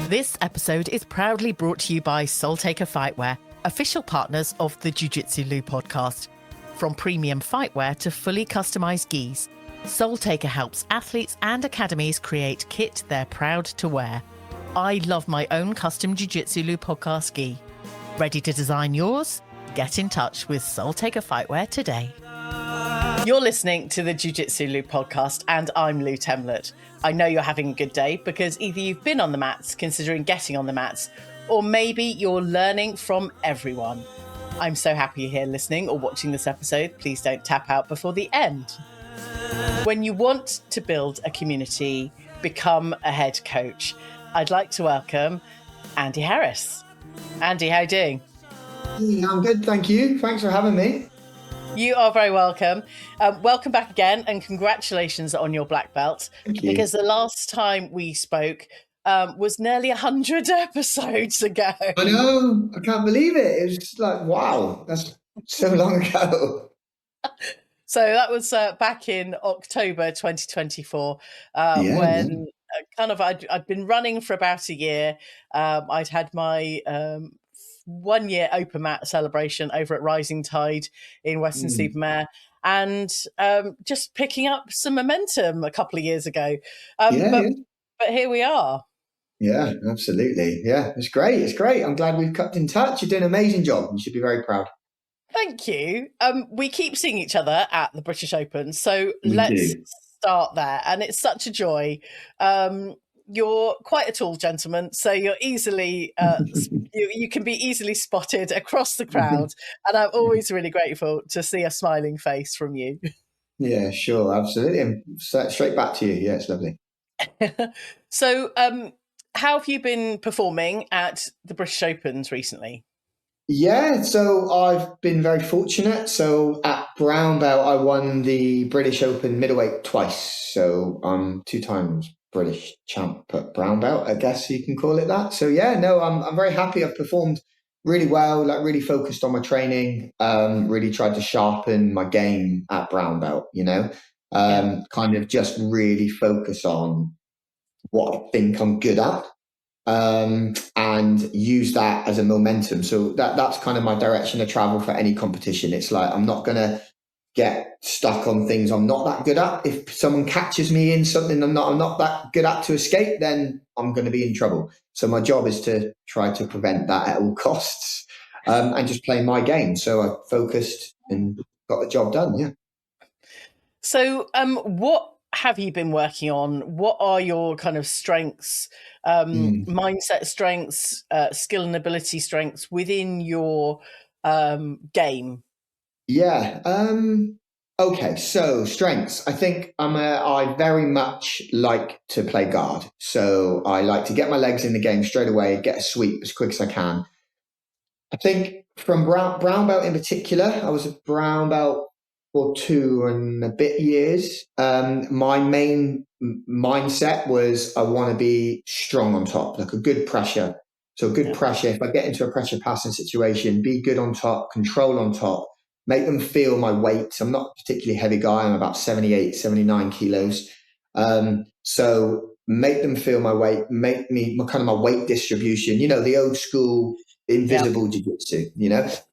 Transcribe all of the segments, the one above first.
This episode is proudly brought to you by Soul Taker Fightwear, official partners of the Jiu Jitsu podcast. From premium fightwear to fully customized gis, Soul Taker helps athletes and academies create kit they're proud to wear. I love my own custom Jiu Jitsu podcast gi. Ready to design yours? Get in touch with Soul Taker Fightwear today. You're listening to the Jiu Jitsu podcast, and I'm Lou Temlett. I know you're having a good day because either you've been on the mats, considering getting on the mats, or maybe you're learning from everyone. I'm so happy you're here listening or watching this episode. Please don't tap out before the end. When you want to build a community, become a head coach. I'd like to welcome Andy Harris. Andy, how are you doing? I'm good, thank you. Thanks for having me. You are very welcome. Welcome back again, and congratulations on your black belt. Thank you. Because the last time we spoke was nearly 100 episodes ago. I know, I can't believe it. It was just like, wow, that's so long ago. So that was back in October 2024, when I'd been running for about a year. I'd had my 1 year open mat celebration over at Rising Tide in Weston-super-Mare, and just picking up some momentum a couple of years ago. But here we are. Yeah, absolutely. Yeah, it's great. It's great. I'm glad we've kept in touch. You're doing an amazing job. You should be very proud. Thank you. We keep seeing each other at the British Open, so let's start there. And it's such a joy. You're quite a tall gentleman, so you're easily you can be easily spotted across the crowd, and I'm always really grateful to see a smiling face from you. Yeah, sure, absolutely. And straight back to you. Yeah, it's lovely. So, how have you been performing at the British Opens recently? Yeah, so I've been very fortunate. So at brown belt, I won the British Open middleweight twice. So I'm 2 times British champ at brown belt, I guess you can call it that. So yeah, no, I'm very happy. I've performed really well, like really focused on my training, really tried to sharpen my game at brown belt, kind of just really focus on what I think I'm good at. And use that as a momentum. So that's kind of my direction of travel for any competition. It's like, I'm not going to get stuck on things I'm not that good at. If someone catches me in something I'm not that good at to escape, then I'm going to be in trouble. So my job is to try to prevent that at all costs, and just play my game. So I focused and got the job done. Yeah. So, what have you been working on? What are your kind of strengths, mindset strengths, skill and ability strengths within your game? Yeah. Okay. So strengths. I think I very much like to play guard. So I like to get my legs in the game straight away, get a sweep as quick as I can. I think from brown belt in particular, I was a brown belt for 2 and a bit years. My main mindset was I want to be strong on top, like a good pressure. So good pressure. If I get into a pressure passing situation, be good on top, control on top, make them feel my weight. I'm not a particularly heavy guy. I'm about 78, 79 kilos. So make them feel my weight, make me kind of my weight distribution, the old school invisible jiu-jitsu,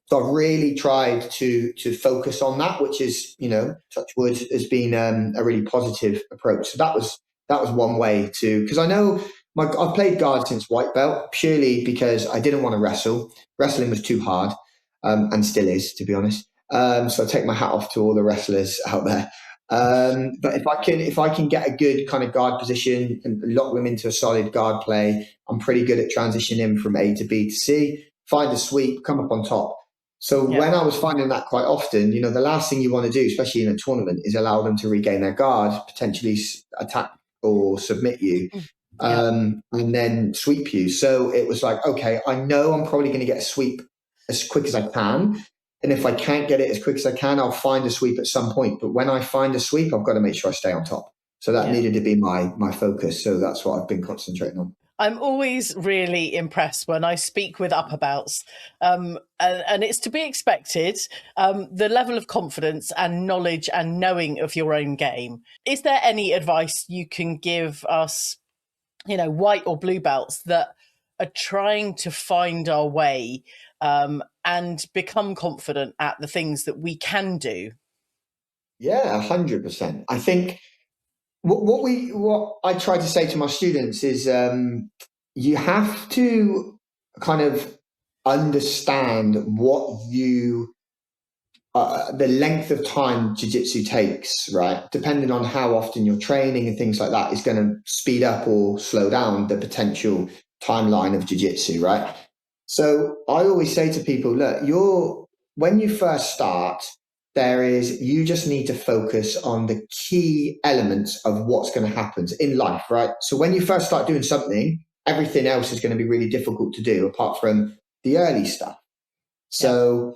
So I've really tried to focus on that, which is, touch wood, has been a really positive approach. So that was one way to, because I know I've played guard since white belt purely because I didn't want to wrestle. Wrestling was too hard, and still is, to be honest. So I take my hat off to all the wrestlers out there. But if I can get a good kind of guard position and lock them into a solid guard play, I'm pretty good at transitioning from A to B to C, find a sweep, come up on top. So when I was finding that quite often, the last thing you want to do, especially in a tournament, is allow them to regain their guard, potentially attack or submit you, and then sweep you. So it was like, okay, I know I'm probably going to get a sweep as quick as I can. And if I can't get it as quick as I can, I'll find a sweep at some point. But when I find a sweep, I've got to make sure I stay on top. So that needed to be my focus. So that's what I've been concentrating on. I'm always really impressed when I speak with upper belts, and it's to be expected, the level of confidence and knowledge and knowing of your own game. Is there any advice you can give us white or blue belts that are trying to find our way and become confident at the things that we can do. Yeah, 100%. I think what I try to say to my students is you have to kind of understand the length of time jiu-jitsu takes, right? Depending on how often you're training and things like that, is going to speed up or slow down the potential timeline of jiu-jitsu, right? So I always say to people, look, when you first start, you just need to focus on the key elements of what's going to happen in life, right? So when you first start doing something, everything else is going to be really difficult to do apart from the early stuff. Yeah. So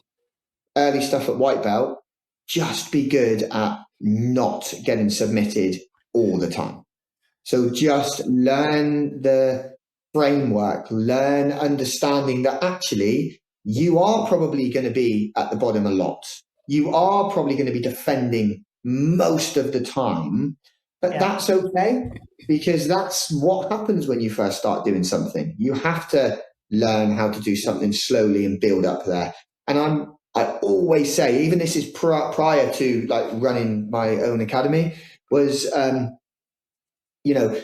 early stuff at white belt, just be good at not getting submitted all the time. So just learn the framework, learn understanding that actually you are probably going to be at the bottom a lot. You are probably going to be defending most of the time, but Yeah. that's okay because that's what happens when you first start doing something. You have to learn how to do something slowly and build up there. And I always say, even this is prior to like running my own academy, was you know,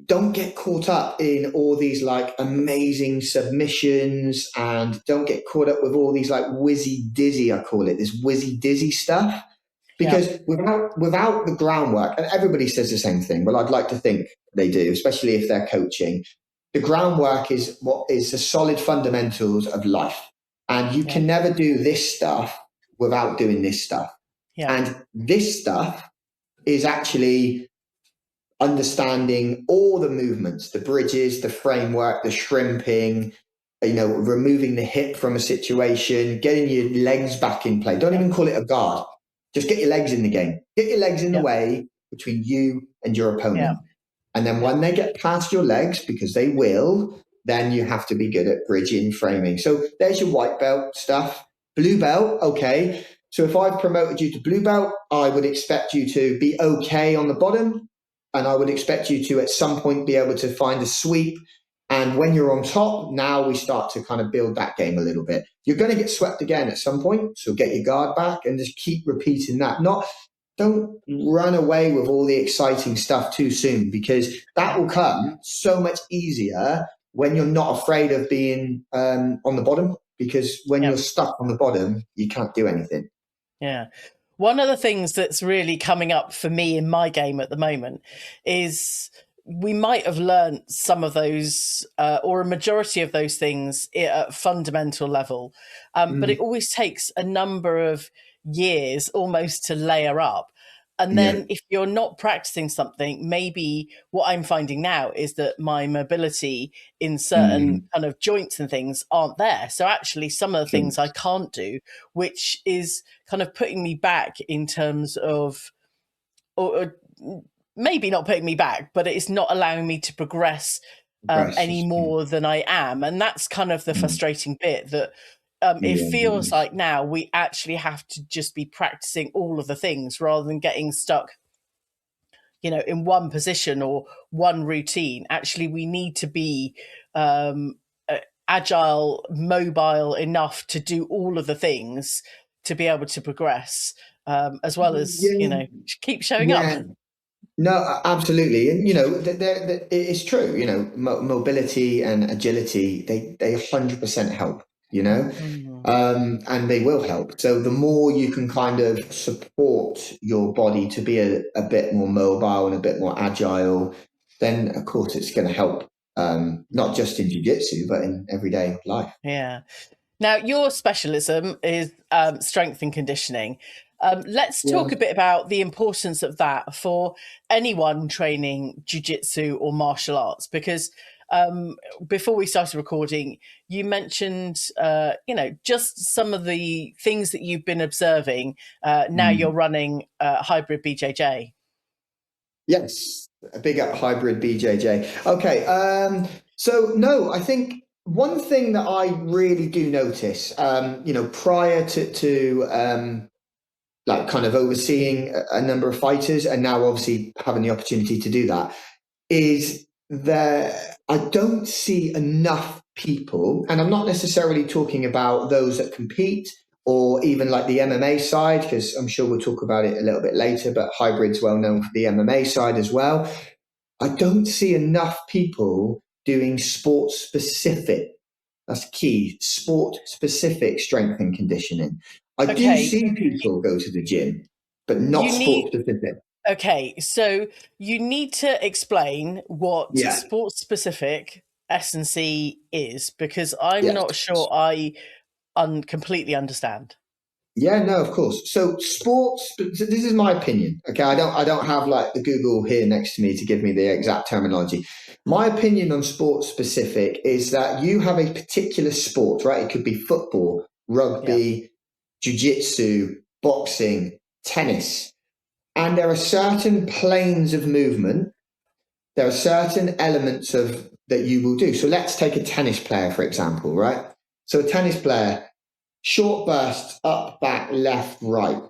don't get caught up in all these like amazing submissions and don't get caught up with all these like whizzy dizzy, I call it, this whizzy dizzy stuff. Yeah. Because without the groundwork, and everybody says the same thing, well, I'd like to think they do, especially if they're coaching. The groundwork is what is the solid fundamentals of life. And you Yeah. can never do this stuff without doing this stuff. Yeah. And this stuff is actually understanding all the movements, the bridges, the framework, the shrimping, removing the hip from a situation, getting your legs back in play. Don't Yeah. even call it a guard. Just get your legs in the game. Get your legs in the Yeah. way between you and your Yeah. opponent. And then when they get past your legs, because they will, then you have to be good at bridging, framing. So there's your white belt stuff. Blue belt, okay. So if I've promoted you to blue belt, I would expect you to be okay on the bottom. And I would expect you to at some point be able to find a sweep. And when you're on top, now we start to kind of build that game a little bit. You're going to get swept again at some point. So get your guard back and just keep repeating that. Don't run away with all the exciting stuff too soon because that will come so much easier when you're not afraid of being on the bottom. Because when Yeah. you're stuck on the bottom, you can't do anything. Yeah. One of the things that's really coming up for me in my game at the moment is we might have learnt some of those or a majority of those things at a fundamental level, but it always takes a number of years almost to layer up. And Yeah, then if you're not practicing something, maybe what I'm finding now is that my mobility in certain kind of joints and things aren't there. So actually some of the things I can't do, which is kind of putting me back in terms of, or maybe not putting me back, but it's not allowing me to progress any Progress. more than I am. And that's kind of the frustrating bit that it Yeah, feels like now we actually have to just be practicing all of the things rather than getting stuck, in one position or one routine. Actually, we need to be agile, mobile enough to do all of the things to be able to progress, as well as, yeah, keep showing up. yeah. No, absolutely, and it's true. Mobility and agility they 100% help. Mm. And they will help. So the more you can kind of support your body to be a bit more mobile and a bit more agile, then of course it's going to help. Not just in jiu-jitsu, but in everyday life. Yeah. Now, your specialism is strength and conditioning. Let's Yeah. talk a bit about the importance of that for anyone training jujitsu or martial arts, because before we started recording, you mentioned, just some of the things that you've been observing. Now you're Mm. running hybrid BJJ. Yes, a big up hybrid BJJ. Okay, so no, I think one thing that I really do notice, prior to like kind of overseeing a number of fighters, and now obviously having the opportunity to do that, is I don't see enough people, and I'm not necessarily talking about those that compete or even like the MMA side, because I'm sure we'll talk about it a little bit later, but hybrid's well known for the MMA side as well. I don't see enough people doing sport specific. That's key. Sport specific strength and conditioning. I do Okay, see people go to the gym, but not you sport need. specific. Okay, so you need to explain what Yeah. sports specific S&C is, because I'm Yeah. not sure I completely understand. Yeah, no, of course. So sports, so this is my opinion. Okay. I don't have like the Google here next to me to give me the exact terminology. My opinion on sports specific is that you have a particular sport, right? It could be football, Yeah, rugby, jiu-jitsu, boxing, tennis. And there are certain planes of movement. There are certain elements of that you will do. So let's take a tennis player, for example, right? So a tennis player, short bursts, up, back, left, right.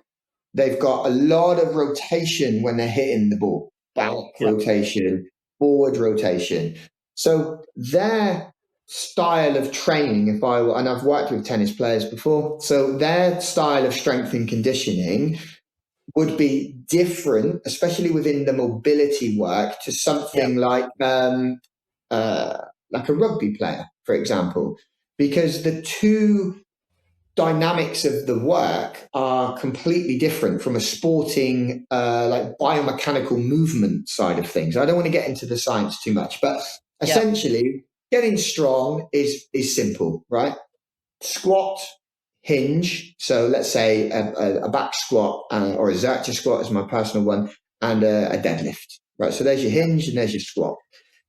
They've got a lot of rotation when they're hitting the ball, back yeah, rotation, forward rotation. So their style of training, and I've worked with tennis players before, so their style of strength and conditioning would be different, especially within the mobility work, to yeah, something uh, like a rugby player, for example, because the two dynamics of the work are completely different from a sporting, like biomechanical movement side of things. I don't want to get into the science too much, but yeah, essentially, getting strong is simple, right? Squat, hinge. So let's say a back squat or a Zercher squat is my personal one, and a deadlift, right? So there's your yeah, hinge and there's your squat.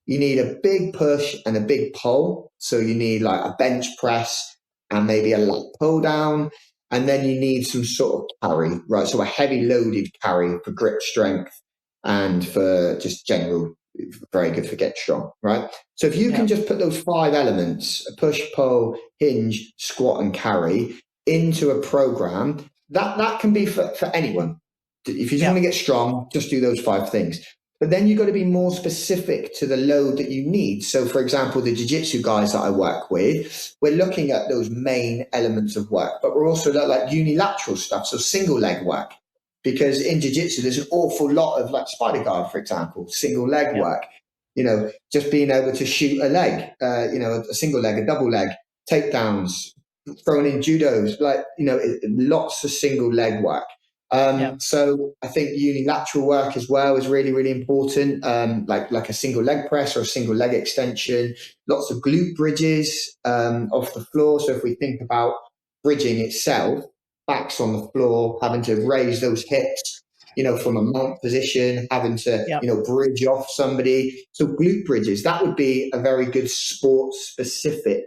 You need a big push and a big pull. So you need like a bench press and maybe a lat pull down. And then you need some sort of carry, right? So a heavy loaded carry for grip strength and for just general, very good for get strong, right? So if you yeah, can just put those five elements, push, pull, hinge, squat, and carry into a program, that can be for anyone. If you just yeah, want to get strong, just do those five things. But then you've got to be more specific to the load that you need. So, for example, the jiu-jitsu guys that I work with, we're looking at those main elements of work, but we're also like unilateral stuff, so single leg work. Because in jiu-jitsu, there's an awful lot of like spider guard, for example, single leg yeah, work. Just being able to shoot a leg, a single leg, a double leg, takedowns, throwing in judos, lots of single leg work. yeah, So I think unilateral work as well is really, really important. Like a single leg press or a single leg extension. Lots of glute bridges off the floor. So if we think about bridging itself, backs on the floor, having to raise those hips, from a mount position, having to, yeah, bridge off somebody. So glute bridges, that would be a very good sport specific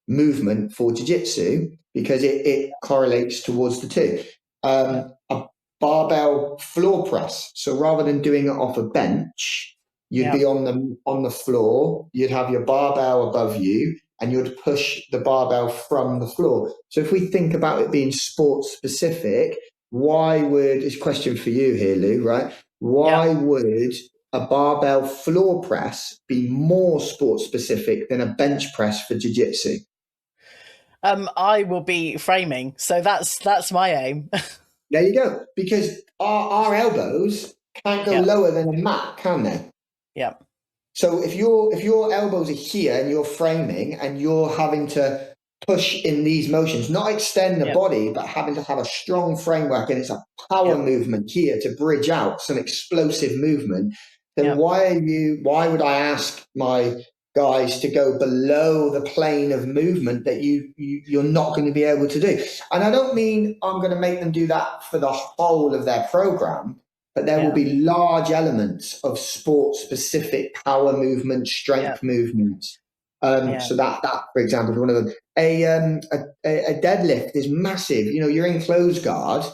movement for jiu-jitsu because it correlates towards the two. yeah, A barbell floor press. So rather than doing it off a bench, you'd yeah, be on the floor. You'd have your barbell above you, and you'd push the barbell from the floor. So if we think about it being sport specific, why would this question for you here, Lou? Right? yeah. Why would a barbell floor press be more sport specific than a bench press for jiu-jitsu? I will be framing, so that's my aim. There you go. Because our elbows can't go Yeah, lower than a mat, can they? yeah, So if your elbows are here and you're framing and you're having to push in these motions, not extend the yeah, body, but having to have a strong framework and it's a power yeah, movement here to bridge out some explosive movement, then yeah, why would I ask my guys to go below the plane of movement that you're not going to be able to do? And I don't mean I'm going to make them do that for the whole of their program, but there will yeah, be large elements of sport specific power movement, yeah, strength movement. yeah, So that, for example, is one of them. A deadlift is massive. You're in close guard,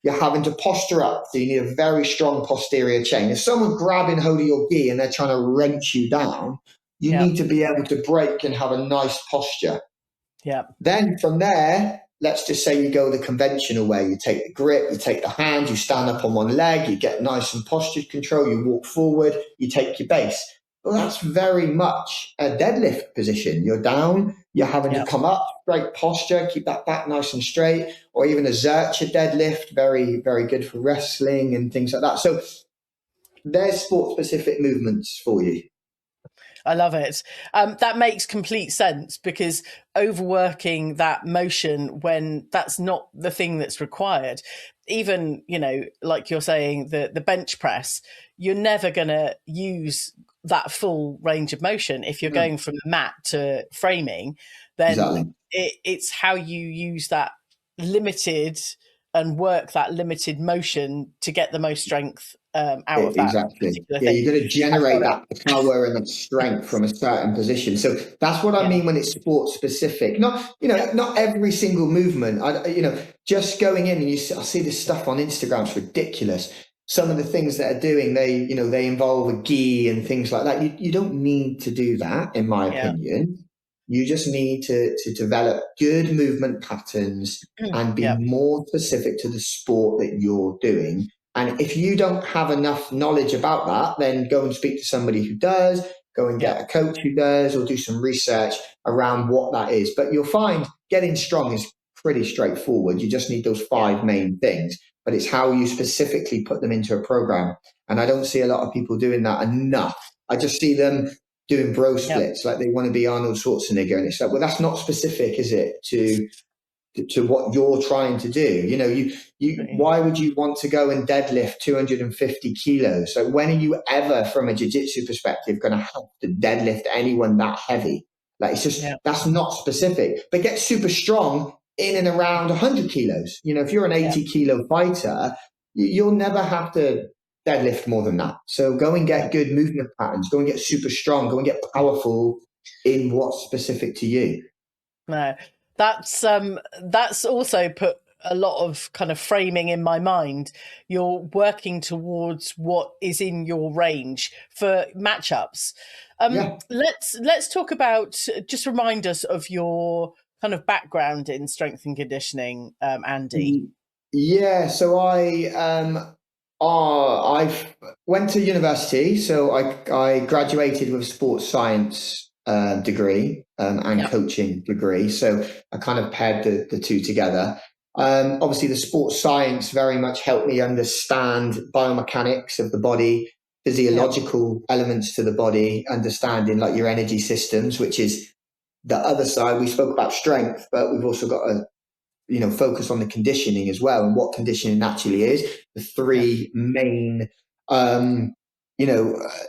you're having to posture up, so you need a very strong posterior chain. If someone's grabbing hold of your gi and they're trying to wrench you down, you yeah, need to be able to break and have a nice posture. yeah, Then from there, let's just say you go the conventional way. You take the grip, you take the hand, you stand up on one leg, you get nice and posture control, you walk forward, you take your base. Well, that's very much a deadlift position. You're down, you're having to Yeah. come up, great posture, keep that back nice and straight, or even a Zercher deadlift, very, very good for wrestling and things like that. So there's sport specific movements for you. I love it. That makes complete sense, because overworking that motion when that's not the thing that's required, even, like you're saying, the bench press, you're never going to use that full range of motion. If you're No, going from the mat to framing, then exactly. it's how you use that limited and work that limited motion to get the most strength out of that Exactly. particular Yeah, thing. you're going to I've generate got that power and that strength from a certain position. So that's what I Yeah, mean when it's sport specific. Not, yeah, not every single movement. Just going in and I see this stuff on Instagram. It's ridiculous. Some of the things that are doing, they involve a gi and things like that. You don't need to do that, in my yeah, opinion. You just need to develop good movement patterns and be yeah, more specific to the sport that you're doing. And if you don't have enough knowledge about that, then go and speak to somebody who does, go and yeah, get a coach who does, or do some research around what that is. But you'll find getting strong is pretty straightforward. You just need those yeah, five main things, but it's how you specifically put them into a program. And I don't see a lot of people doing that enough. I just see them doing bro yeah, splits like they want to be Arnold Schwarzenegger. And it's like, well, that's not specific, is it, to what you're trying to do. Why would you want to go and deadlift 250 kilos? So when are you ever, from a jiu-jitsu perspective, going to have to deadlift anyone that heavy? Like, it's just, yeah, that's not specific. But get super strong in and around 100 kilos. If you're an yeah, 80-kilo fighter, you'll never have to deadlift more than that. So go and yeah. get good movement patterns, go and get super strong, go and get powerful in what's specific to you. No, that's also put a lot of kind of framing in my mind. You're working towards what is in your range for matchups. Yeah. Let's talk about. Just remind us of your kind of background in strength and conditioning, Andy. Yeah, so I went to university. So I graduated with a sports science degree and Yeah, coaching degree. So I kind of paired the two together. Obviously, the sports science very much helped me understand biomechanics of the body, yeah, physiological elements to the body, understanding like your energy systems, which is the other side. We spoke about strength, but we've also got a focus on the conditioning as well, and what conditioning actually is, the yeah, three main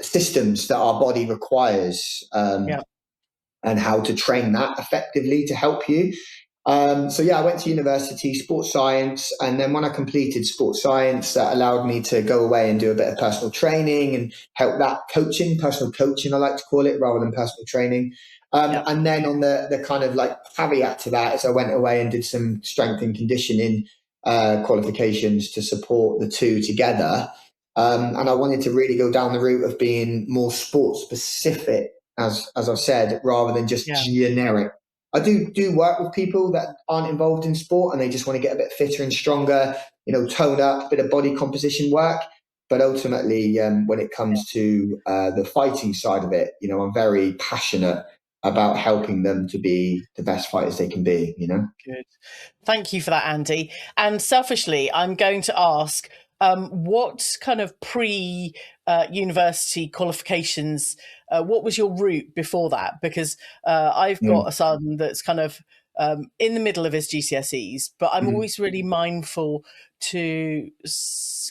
systems that our body requires, yeah, and how to train that effectively to help you. So yeah, I went to university, sports science, and then when I completed sports science, that allowed me to go away and do a bit of personal training and help that personal coaching, I like to call it, rather than personal training. yeah, And then on the kind of like caveat to that is I went away and did some strength and conditioning qualifications to support the two together. And I wanted to really go down the route of being more sports specific, as I've said, rather than just yeah, generic. I do work with people that aren't involved in sport and they just want to get a bit fitter and stronger, tone up, a bit of body composition work. But ultimately, when it yeah. comes to the fighting side of it, I'm very passionate about helping them to be the best fighters they can be. Good. Thank you for that, Andy. And selfishly, I'm going to ask, what kind of pre university qualifications, what was your route before that? Because I've got a Mm. son that's kind of in the middle of his GCSEs, but I'm Mhm. always really mindful to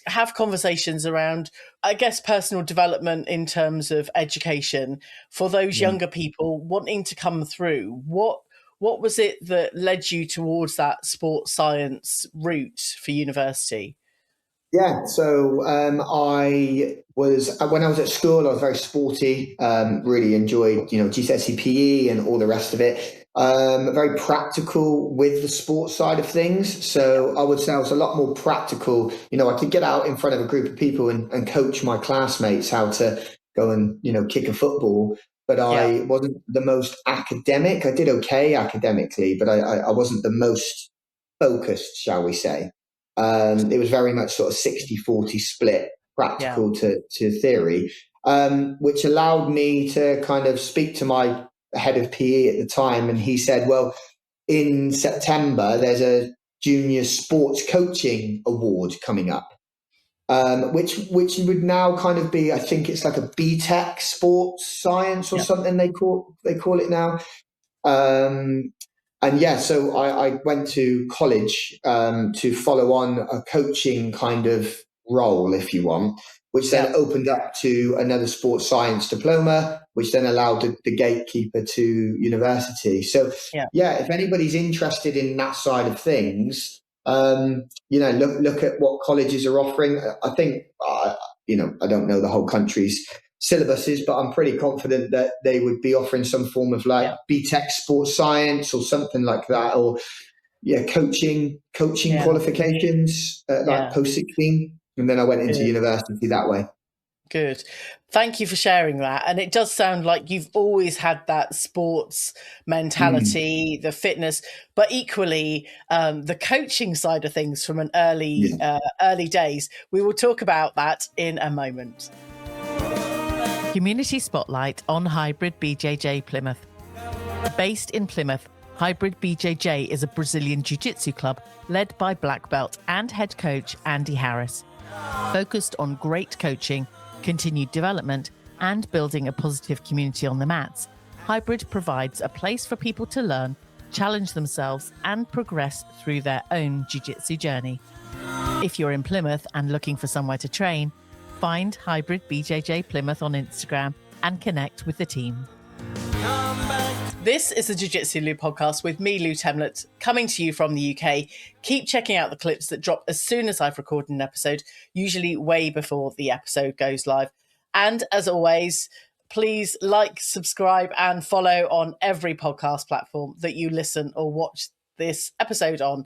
have conversations around, I guess, personal development in terms of education for those Yeah. younger people wanting to come through. What was it that led you towards that sports science route for university? Yeah, so when I was at school, I was very sporty. Really enjoyed, GCSE PE and all the rest of it. Very practical with the sports side of things. So I would say I was a lot more practical. I could get out in front of a group of people and coach my classmates how to go and kick a football. But Yeah, I wasn't the most academic. I did okay academically, but I wasn't the most focused, shall we say. It was very much sort of 60-40 split, yeah, practical to theory. which allowed me to kind of speak to my head of PE at the time. And he said, well, in September, there's a junior sports coaching award coming up. Which would now kind of be, I think it's like a BTEC sports science or something they call it now. And yeah, so I went to college to follow on a coaching kind of role, if you want, which then opened up to another sports science diploma, which then allowed the gatekeeper to university. So yeah, if anybody's interested in that side of things, look at what colleges are offering. I think, I don't know the whole country's syllabuses, but I'm pretty confident that they would be offering some form of like BTEC sports science or something like that, or coaching qualifications like post 16. And then I went into university that way. Good. Thank you for sharing that. And it does sound like you've always had that sports mentality, the fitness, but equally the coaching side of things from an early days. We will talk about that in a moment. Community Spotlight on Hybrid BJJ Plymouth. Based in Plymouth, Hybrid BJJ is a Brazilian Jiu Jitsu club led by black belt and head coach Andy Harris, focused on great coaching, continued development, and building a positive community on the mats. Hybrid provides a place for people to learn, challenge themselves, and progress through their own jiu-jitsu journey. If you're in Plymouth and looking for somewhere to train, find Hybrid BJJ Plymouth on Instagram and connect with the team. This is the Jiu Jitsu Lou podcast with me, Lou Temlett, coming to you from the UK. Keep checking out the clips that drop as soon as I've recorded an episode, usually way before the episode goes live. And as always, please like, subscribe, and follow on every podcast platform that you listen or watch this episode on.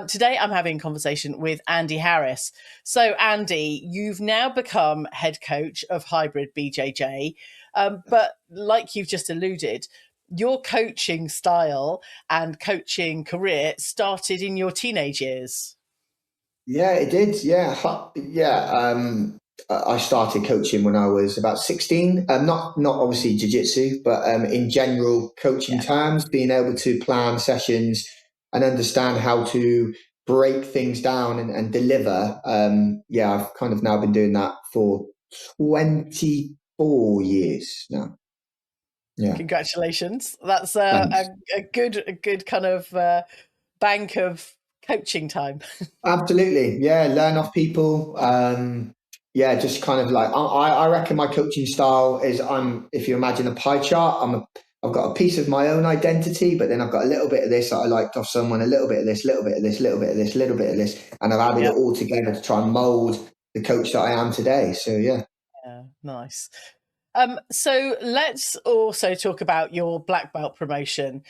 Today, I'm having a conversation with Andy Harris. So, Andy, you've now become head coach of Hybrid BJJ, but like you've just alluded, your coaching style and coaching career started in your teenage years. Yeah, it did. Yeah. I started coaching when I was about 16. Not obviously jiu-jitsu, but in general coaching terms, being able to plan sessions and understand how to break things down and deliver. I've kind of now been doing that for 24 years now. Yeah. Congratulations. That's a good kind of bank of coaching time. Absolutely. Yeah. Learn off people. Just kind of like, I reckon my coaching style is if you imagine a pie chart, I've got a piece of my own identity, but then I've got a little bit of this that I liked off someone, a little bit of this, little bit of this, little bit of this, little bit of this. And I've added it all together to try and mold the coach that I am today. So, yeah. Yeah. Nice. So let's also talk about your black belt promotion.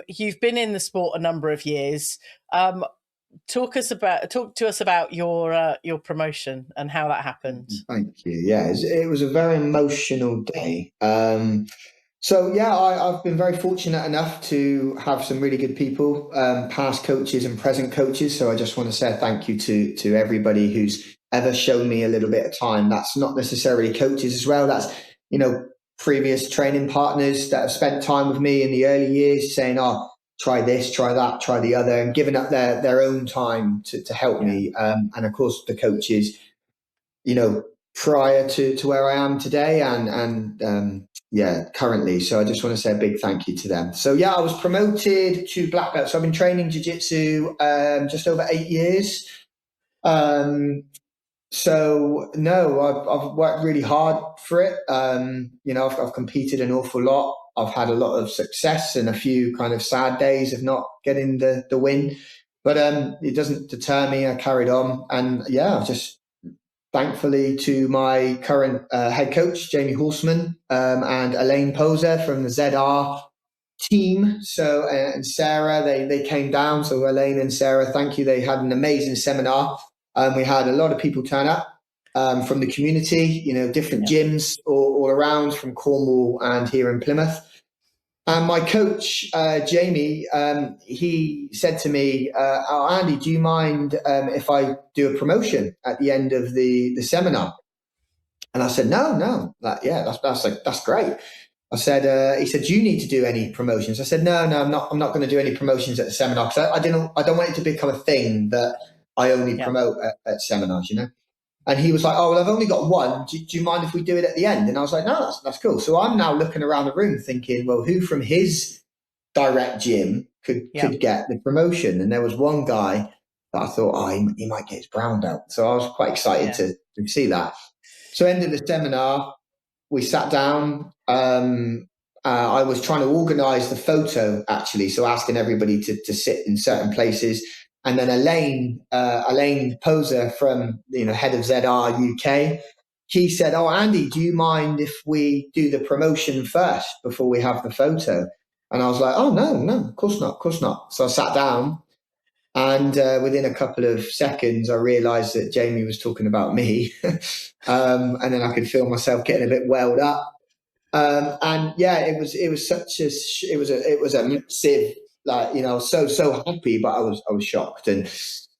You've been in the sport a number of years. Talk to us about your promotion and how that happened. Thank you. Yeah, it was a very emotional day. I've been very fortunate enough to have some really good people, past coaches and present coaches. So I just want to say thank you to everybody who's ever shown me a little bit of time. That's not necessarily coaches as well. That's, previous training partners that have spent time with me in the early years saying, oh, try this, try that, try the other, and giving up their own time to help me. And of course the coaches, prior to where I am today and currently. So I just want to say a big thank you to them. So I was promoted to black belt. So I've been training jiu-jitsu just over 8 years. I've worked really hard for it. I've competed an awful lot. I've had a lot of success and a few kind of sad days of not getting the win, but it doesn't deter me. I carried on, and just thankfully to my current head coach, Jamie Horseman, and Elaine Poser from the ZR team. So, and Sarah, they came down. So Elaine and Sarah, thank you. They had an amazing seminar. We had a lot of people turn up from the community, different gyms all around from Cornwall and here in Plymouth. And my coach, Jamie, he said to me, Andy, do you mind if I do a promotion at the end of the seminar? And I said, no, that's great. I said, he said, do you need to do any promotions? I said, no, I'm not going to do any promotions at the seminar because I don't want it to become a thing that I only Yeah. promote at seminars, you know? And he was like, oh, well, I've only got one. Do you mind if we do it at the end? And I was like, no, that's cool. So I'm now looking around the room thinking, well, who from his direct gym Yeah. could get the promotion? And there was one guy that I thought, oh, he might get his brown belt. So I was quite excited Yeah. to see that. So ended the seminar, we sat down. I was trying to organise the photo actually, so asking everybody to sit in certain places. And then Elaine Poser from head of ZR UK, he said, "Oh, Andy, do you mind if we do the promotion first before we have the photo?" And I was like, "Oh no, of course not, of course not." So I sat down, and within a couple of seconds, I realised that Jamie was talking about me, and then I could feel myself getting a bit welled up. And yeah, it was such a it was a massive, like, I was so happy, but I was shocked, and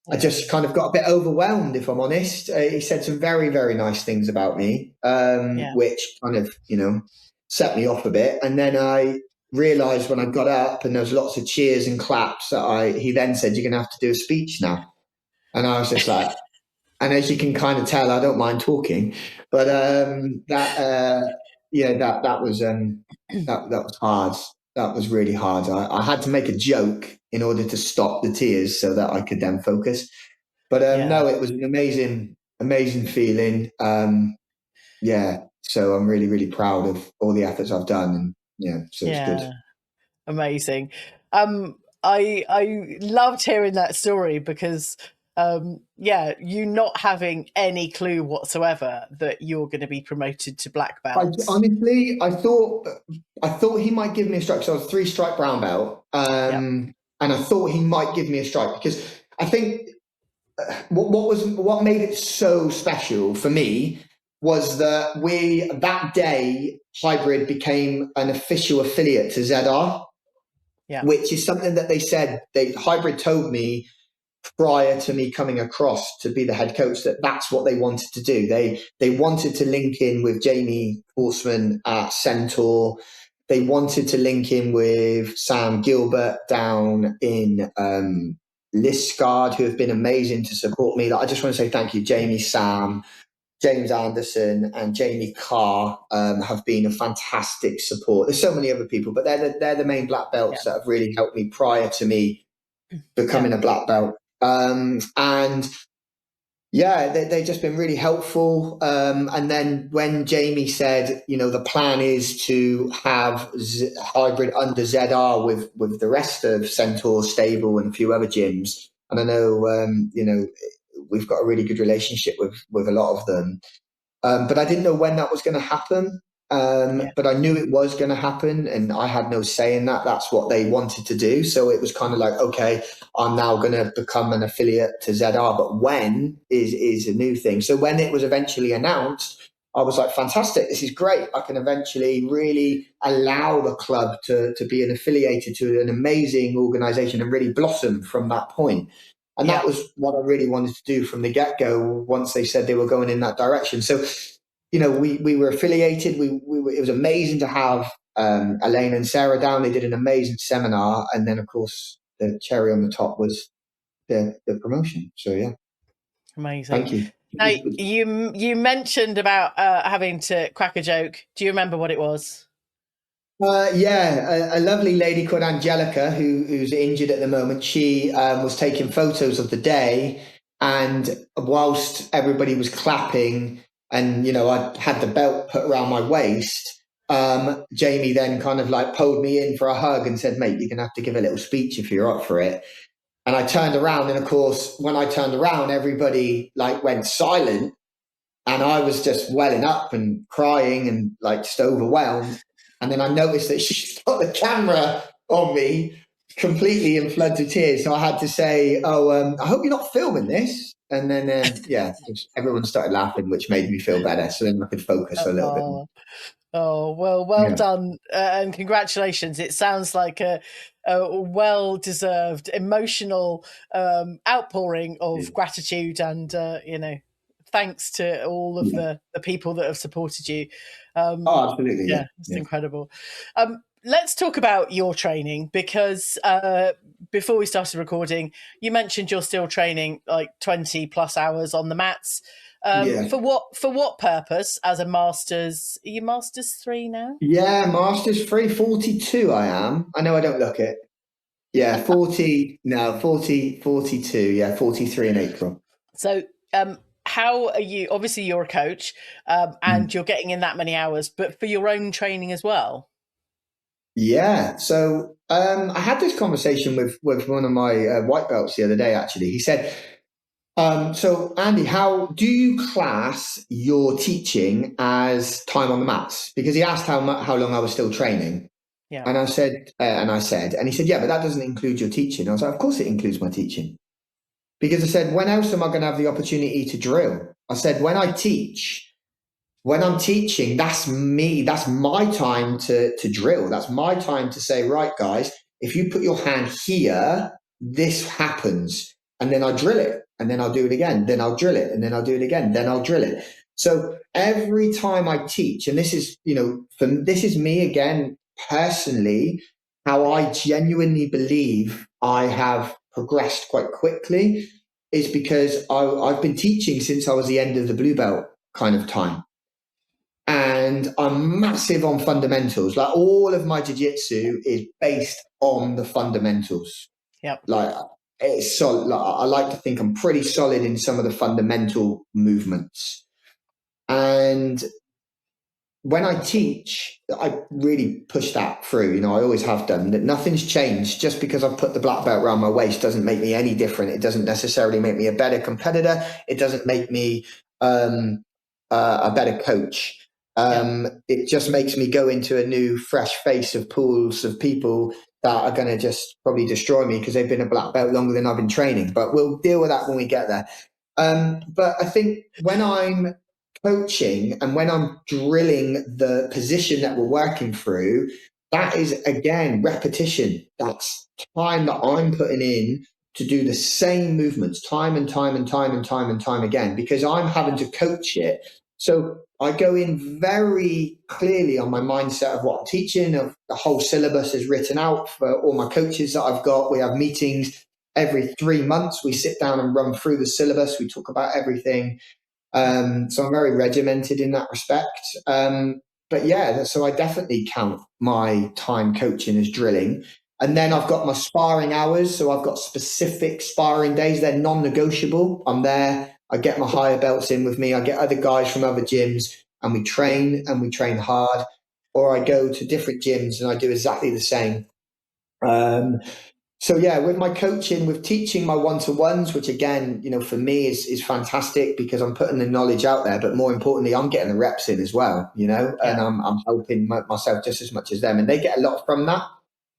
I Yeah. just kind of got a bit overwhelmed, if I'm honest. He said some very very nice things about me, Yeah. which kind of set me off a bit, and then I realised when I got up and there was lots of cheers and claps that he then said, "You're going to have to do a speech now," and I was just like. And as you can kind of tell, I don't mind talking, but that was that was hard. That was really hard. I had to make a joke in order to stop the tears so that I could then focus. But Yeah. no, it was an amazing feeling. Yeah, so I'm really really proud of all the efforts I've done, and yeah, so it's good. Yeah. Amazing. I loved hearing that story because you not having any clue whatsoever that you're going to be promoted to black belt. Honestly, I thought he might give me a strike. So I was 3 stripe brown belt, Yep. and I thought he might give me a strike because I think what made it so special for me was that that day Hybrid became an official affiliate to ZR, Yeah. which is something that Hybrid told me prior to me coming across to be the head coach that that's what they wanted to do. They wanted to link in with Jamie Horseman at Centaur. They wanted to link in with Sam Gilbert down in Liscard, who have been amazing to support me. I just want to say thank you, Jamie, Sam, James Anderson, and Jamie Carr have been a fantastic support. There's so many other people, but they're the main black belts Yeah. that have really helped me prior to me becoming Yeah. a black belt. And yeah, they've just been really helpful. And then when Jamie said, the plan is to have Hybrid under ZR with the rest of Centaur Stable and a few other gyms, and I know, we've got a really good relationship with a lot of them. But I didn't know when that was going to happen. Yeah. But I knew it was going to happen, and I had no say in that. That's what they wanted to do. So it was kind of like, okay, I'm now going to become an affiliate to ZR. But when is a new thing. So when it was eventually announced, I was like, fantastic, this is great. I can eventually really allow the club to be an affiliated to an amazing organization and really blossom from that point. And Yeah. that was what I really wanted to do from the get go once they said they were going in that direction. So, we were affiliated. It was amazing to have Elaine and Sarah down. They did an amazing seminar. And then, of course, the cherry on the top was the promotion. So, yeah, Amazing. thank you. Now you mentioned about having to crack a joke. Do you remember what it was? Yeah, a lovely lady called Angelica, who's injured at the moment. She was taking photos of the day, and whilst everybody was clapping, and I had the belt put around my waist, Jamie then kind of like pulled me in for a hug and said, "Mate, you're gonna have to give a little speech if you're up for it." And I turned around, and of course, when I turned around, everybody like went silent, and I was just welling up and crying and like just overwhelmed. And then I noticed that she's got the camera on me completely in floods of tears. So I had to say, "Oh, I hope you're not filming this." And then, everyone started laughing, which made me feel better. So then I could focus a little bit more. Oh, well Yeah. done, and congratulations. It sounds like a well-deserved emotional outpouring of gratitude and, thanks to all of the people that have supported you. Oh, absolutely. Yeah, it's incredible. Let's talk about your training, because before we started recording, you mentioned you're still training like 20 plus hours on the mats. Yeah. For what purpose? As a master's, are you master's 3 now? Yeah, Masters 3, 42 I am. I know I don't look it. Yeah, 40, no, 40, 42. Yeah, 43 in April. So, how are you? Obviously, you're a coach, and you're getting in that many hours, but for your own training as well. Yeah. So I had this conversation with one of my white belts the other day, actually. He said, so Andy, how do you class your teaching as time on the mats? Because he asked how long I was still training. Yeah, And and he said, yeah, but that doesn't include your teaching. I was like, of course it includes my teaching. Because I said, when else am I going to have the opportunity to drill? I said, when I'm teaching, that's me. That's my time to drill. That's my time to say, right, guys, if you put your hand here, this happens. And then I drill it. And then I'll do it again. Then I'll drill it. And then I'll do it again. Then I'll drill it. So every time I teach, and this is, this is me again, personally, how I genuinely believe I have progressed quite quickly is because I've been teaching since I was the end of the blue belt kind of time. And I'm massive on fundamentals. Like all of my jiu-jitsu is based on the fundamentals. yeah, Like it's solid. Like, I like to think I'm pretty solid in some of the fundamental movements. And when I teach, I really push that through. I always have done. That nothing's changed. Just because I've put the black belt around my waist doesn't make me any different. It doesn't necessarily make me a better competitor. It doesn't make me a better coach. It just makes me go into a new, fresh face of pools of people that are going to just probably destroy me because they've been a black belt longer than I've been training. But we'll deal with that when we get there. But I think when I'm coaching and when I'm drilling the position that we're working through, that is again repetition. That's time that I'm putting in to do the same movements time and time and time and time and time again because I'm having to coach it. So I go in very clearly on my mindset of what I'm teaching, of the whole syllabus is written out for all my coaches that I've got. We have meetings every 3 months. We sit down and run through the syllabus. We talk about everything. So I'm very regimented in that respect. But yeah, so I definitely count my time coaching as drilling. And then I've got my sparring hours. So I've got specific sparring days. They're non-negotiable. I'm there. I get my higher belts in with me. I get other guys from other gyms and we train hard. Or I go to different gyms and I do exactly the same. So yeah, with my coaching, with teaching my one-to-ones, which again, for me is fantastic because I'm putting the knowledge out there, but more importantly, I'm getting the reps in as well, and I'm helping myself just as much as them, and they get a lot from that.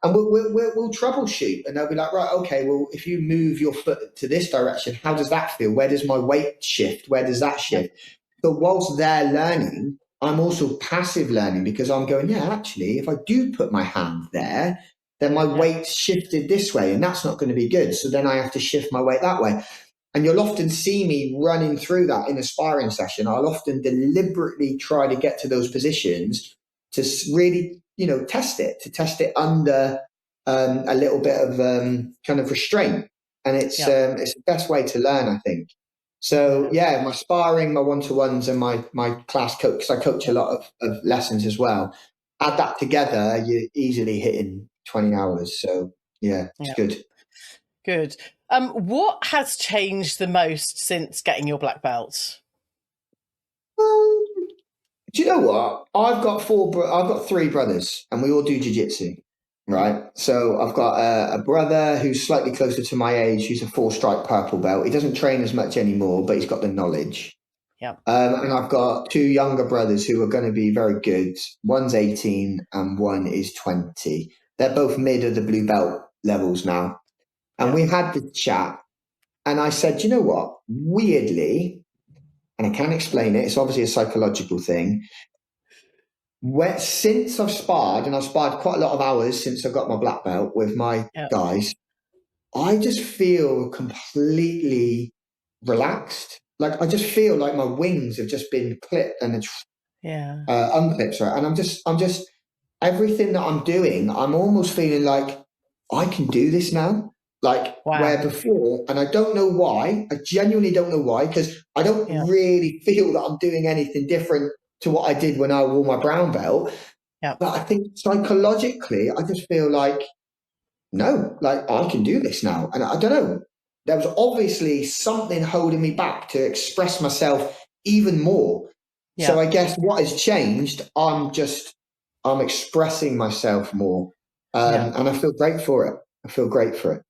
And we'll troubleshoot, and they'll be like, right, okay, well, if you move your foot to this direction, how does that feel? Where does my weight shift? Where does that shift? So whilst they're learning, I'm also passive learning because I'm going, yeah, actually, if I do put my hand there, then my weight shifted this way and that's not going to be good. So then I have to shift my weight that way. And you'll often see me running through that in a sparring session. I'll often deliberately try to get to those positions to really, to test it under a little bit of kind of restraint. And it's the best way to learn, I think. So yeah, my sparring, my one-to-ones and my class coach, because I coach a lot of lessons as well. Add that together, you're easily hitting 20 hours. So yeah, it's good. Good. What has changed the most since getting your black belt? Do you know what? I've got 3 brothers and we all do jiu-jitsu. Right. So I've got a brother who's slightly closer to my age, who's a 4-stripe purple belt. He doesn't train as much anymore, but he's got the knowledge. Yeah. And I've got 2 younger brothers who are going to be very good. One's 18 and one is 20. They're both mid of the blue belt levels now. And we had the chat and I said, you know what? Weirdly, and I can't explain it, it's obviously a psychological thing. Since I've sparred, and I've sparred quite a lot of hours since I got my black belt with my guys, I just feel completely relaxed. like I just feel like my wings have just been clipped and Yeah. unclipped, sorry. And I'm just everything that I'm doing, I'm almost feeling like I can do this now. Like where Wow. before, and I don't know why, I genuinely don't know why, because I Yeah. don't really feel that I'm doing anything different to what I did when I wore my brown belt. Yeah. But I think psychologically, I just feel like, no, like I can do this now. And I don't know. There was obviously something holding me back to express myself even more. So Yeah. I guess what has changed, I'm expressing myself more. Yeah. And I feel great for it. I feel great for it.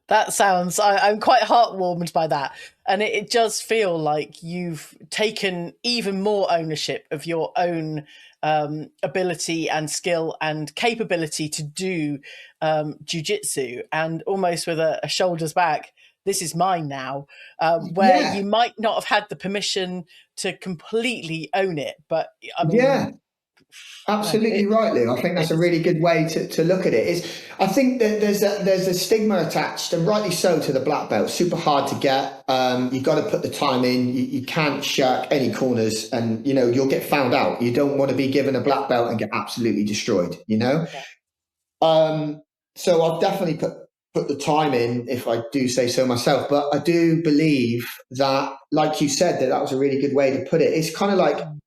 That sounds, I'm quite heartwarmed by that. And it does feel like you've taken even more ownership of your own ability and skill and capability to do jujitsu, and almost with a shoulders back, this is mine now, where Yeah. you might not have had the permission to completely own it. But I mean, Yeah. Absolutely it, right, Lou. I think that's a it's, really good way to look at it. I think that there's a stigma attached, and rightly so, to the black belt. Super hard to get. You got to put the time in. You can't shirk any corners, and you'll get found out. You don't want to be given a black belt and get absolutely destroyed. yeah, Um, so I've definitely put the time in, if I do say so myself. But I do believe that, like you said, that was a really good way to put it. It's kind of like mm,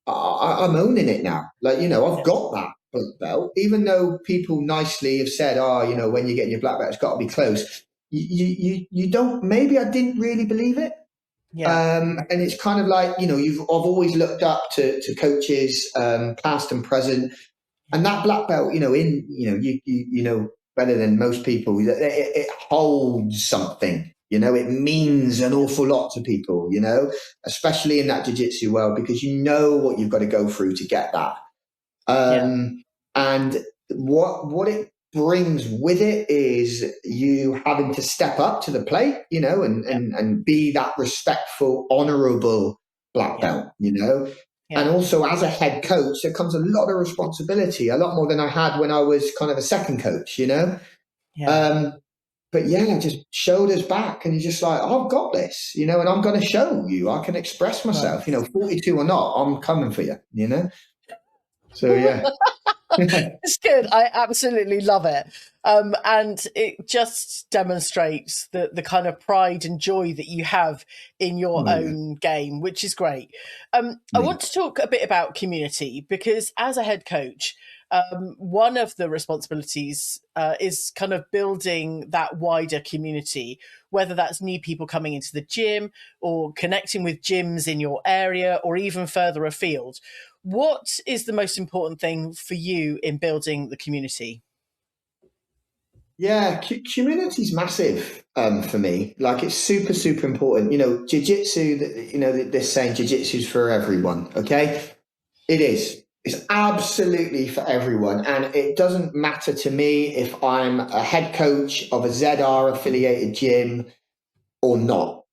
I'm owning it now. Like, I've yeah, got that black belt, even though people nicely have said, oh, when you're getting your black belt, it's got to be close. You don't, maybe I didn't really believe it. yeah, And it's kind of like, I've always looked up to coaches, past and present, and that black belt, you know better than most people that it holds something. It means an awful lot to people. Especially in that jiu-jitsu world, because you know what you've got to go through to get that. yeah, And what it brings with it is you having to step up to the plate, yeah, and be that respectful, honourable black yeah, belt, yeah, and also, as a head coach, there comes a lot of responsibility, a lot more than I had when I was kind of a second coach. yeah. Um, but yeah, just shoulders back, and you're just like, I've got this, and I'm going to show you. I can express myself, Nice. 42 or not, I'm coming for you. So yeah. It's good. I absolutely love it. And it just demonstrates the kind of pride and joy that you have in your Oh yeah, own game, which is great. I yeah, want to talk a bit about community, because as a head coach, one of the responsibilities is kind of building that wider community, whether that's new people coming into the gym or connecting with gyms in your area or even further afield. What is the most important thing for you in building the community? yeah. Community's massive for me. Like, it's super, super important. Jiu-jitsu. They're saying jiu-jitsu's for everyone. Okay, it is. It's absolutely for everyone. And it doesn't matter to me if I'm a head coach of a ZR affiliated gym or not.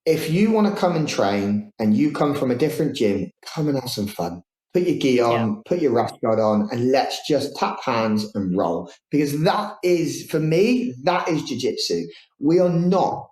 If you want to come and train and you come from a different gym, come and have some fun. Put your gi Yeah, on, put your rash guard on, and let's just tap hands and roll. Because that is, for me, that is jiu-jitsu. We are not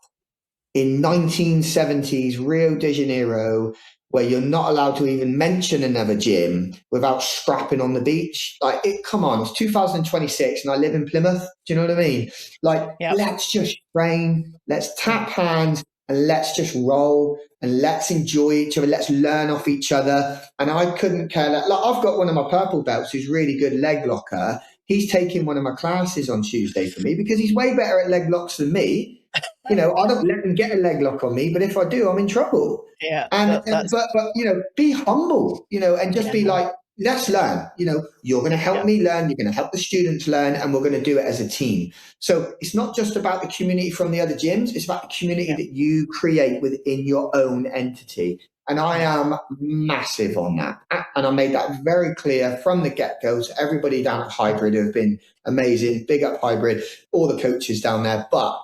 in 1970s Rio de Janeiro, where you're not allowed to even mention another gym without scrapping on the beach. Like, come on, it's 2026 and I live in Plymouth. Do you know what I mean? Like, yeah, let's just train, let's yeah, tap hands, and let's just roll, and let's enjoy each other. Let's learn off each other. And I couldn't care less. Like, I've got one of my purple belts who's really good leg locker. He's taking one of my classes on Tuesday for me because he's way better at leg locks than me. I don't let them get a leg lock on me, but if I do, I'm in trouble. yeah. And That's but be humble, and just be yeah, like, let's learn. You're going to help yeah, me learn. You're going to help the students learn, and we're going to do it as a team. So it's not just about the community from the other gyms; it's about the community yeah, that you create within your own entity. And I yeah, am massive on that, and I made that very clear from the get go to everybody down at Hybrid who have been amazing. Big up Hybrid, all the coaches down there, but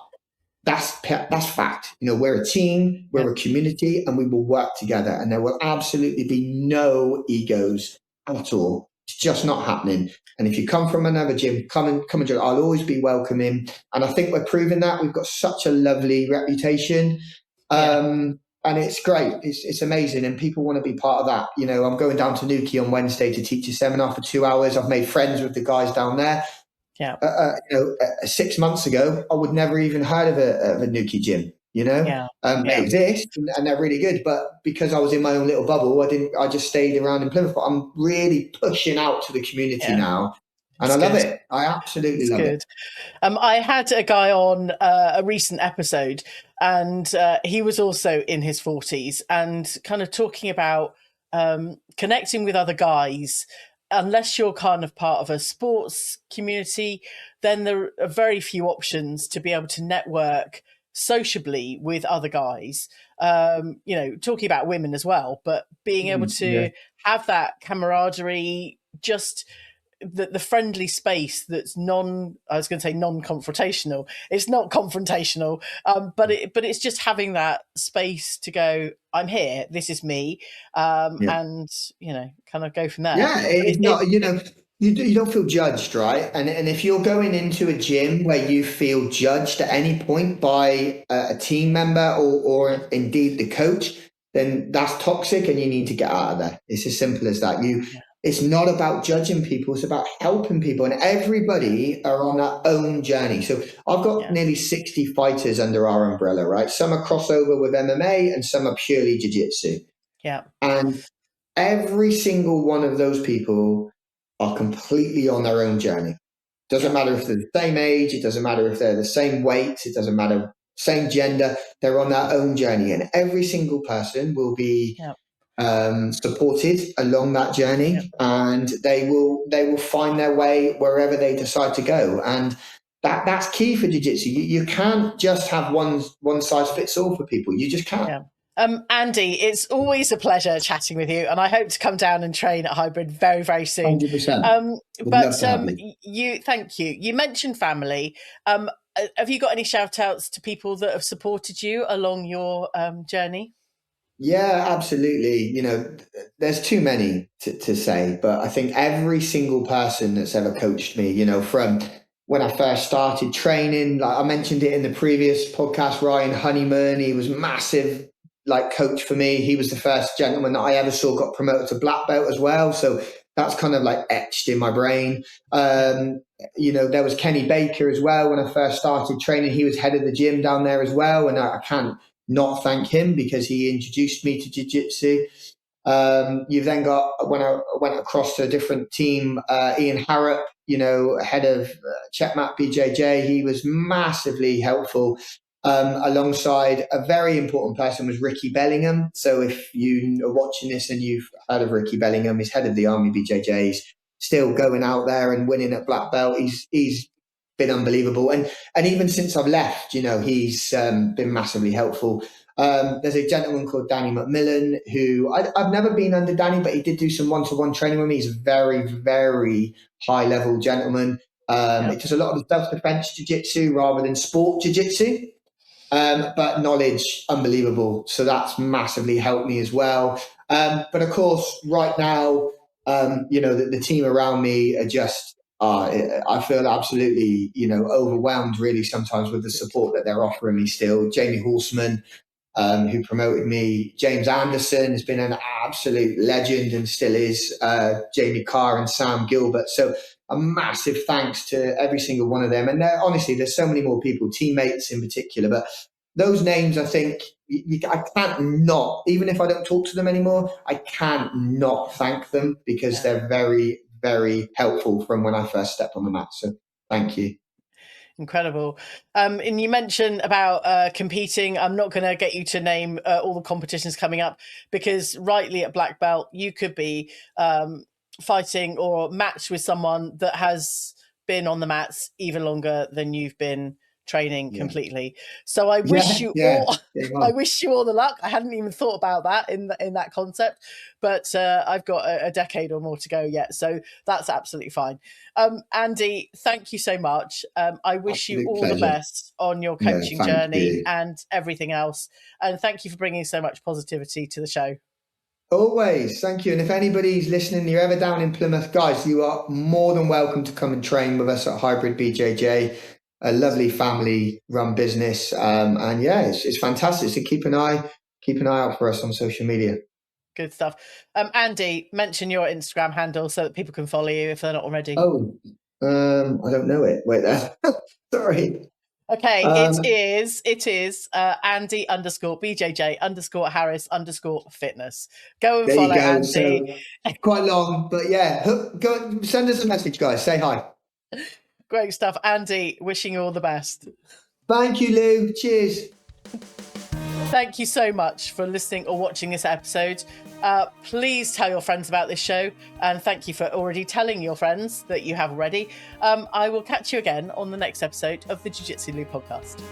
that's fact. We're a team, yeah, we're a community, and we will work together. And there will absolutely be no egos at all. It's just not happening. And if you come from another gym, come and join. I'll always be welcoming. And I think we're proving that. We've got such a lovely reputation. And it's great. It's amazing, and people want to be part of that. I'm going down to Newquay on Wednesday to teach a seminar for 2 hours. I've made friends with the guys down there. Yeah. 6 months ago, I would never even heard of a Newquay gym. Yeah. They exist and they're really good, but because I was in my own little bubble, I just stayed around in Plymouth. But I'm really pushing out to the community now, and I love it. I absolutely love it. I had a guy on a recent episode, and he was also in his 40s and kind of talking about connecting with other guys. Unless you're kind of part of a sports community, then there are very few options to be able to network sociably with other guys. Talking about women as well, but being able to have that camaraderie, just the friendly space that's non-confrontational. It's not confrontational, but it's just having that space to go, I'm here, this is me, and kind of go from there. Yeah, it's not, you don't feel judged, right? And if you're going into a gym where you feel judged at any point by a team member or indeed the coach, then that's toxic and you need to get out of there. It's as simple as that. It's not about judging people, it's about helping people, and everybody are on their own journey. So I've got nearly 60 fighters under our umbrella, right? Some are crossover with MMA and some are purely jiu-jitsu. Yeah. And every single one of those people are completely on their own journey. Doesn't matter if they're the same age, it doesn't matter if they're the same weight, it doesn't matter, same gender, they're on their own journey. And every single person will be supported along that journey, and they will find their way wherever they decide to go. And that's key for jiu-jitsu. You can't just have one size fits all for people. You just can't. Andy, it's always a pleasure chatting with you, and I hope to come down and train at Hybrid very, very soon. 100%. Thank you. You mentioned family. Have you got any shout outs to people that have supported you along your journey? Yeah, absolutely. There's too many to say, but I think every single person that's ever coached me, from when I first started training, like I mentioned it in the previous podcast, Ryan Honeyman, he was massive, coach for me. He was the first gentleman that I ever saw got promoted to black belt as well. So that's kind of etched in my brain. There was Kenny Baker as well. When I first started training, he was head of the gym down there as well. And I can't not thank him because he introduced me to jiu-jitsu. You've then got, when I went across to a different team, Ian Harrop, head of Checkmate BJJ, he was massively helpful. Alongside a very important person was Ricky Bellingham. So if you are watching this and you've heard of Ricky Bellingham, he's head of the Army BJJs, still going out there and winning at black belt. He's been unbelievable. And even since I've left, he's been massively helpful. There's a gentleman called Danny McMillan who I've never been under Danny, but he did do some one-to-one training with me. He's a very, very high-level gentleman. He does a lot of self-defense jiu-jitsu rather than sport jiu-jitsu. But knowledge, unbelievable. So that's massively helped me as well. But of course, right now, the team around me are just, I feel absolutely, overwhelmed really sometimes with the support that they're offering me still. Jamie Horseman, who promoted me. James Anderson has been an absolute legend and still is. Jamie Carr and Sam Gilbert. So a massive thanks to every single one of them. And honestly, there's so many more people, teammates in particular, but those names, I think I can't not, even if I don't talk to them anymore, I can't not thank them because they're very, very helpful from when I first stepped on the mat. So thank you. Incredible. And you mentioned about competing. I'm not going to get you to name all the competitions coming up because rightly at black belt, you could be fighting or matched with someone that has been on the mats even longer than you've been training completely. So I wish you all I wish you all the luck. I hadn't even thought about that in that concept, but I've got a decade or more to go yet, so that's absolutely fine. Andy, thank you so much. I wish you all the best on your coaching journey and everything else, and thank you for bringing so much positivity to the show. Always, thank you. And if anybody's listening, you're ever down in Plymouth, guys, you are more than welcome to come and train with us at Hybrid BJJ. a lovely family-run business, and yeah, it's fantastic. So keep an eye out for us on social media. Good stuff. Andy, mention your Instagram handle so that people can follow you if they're not already. Oh, I don't know it. Wait there. Sorry. Okay, it is Andy _BJJ_Harris_fitness. Go and There follow you go. Andy. So quite long, but yeah, go send us a message, guys. Say hi. Great stuff. Andy, wishing you all the best. Thank you, Lou. Cheers. Thank you so much for listening or watching this episode. Please tell your friends about this show, and thank you for already telling your friends that you have already. I will catch you again on the next episode of the Jiu Jitsu Lou podcast.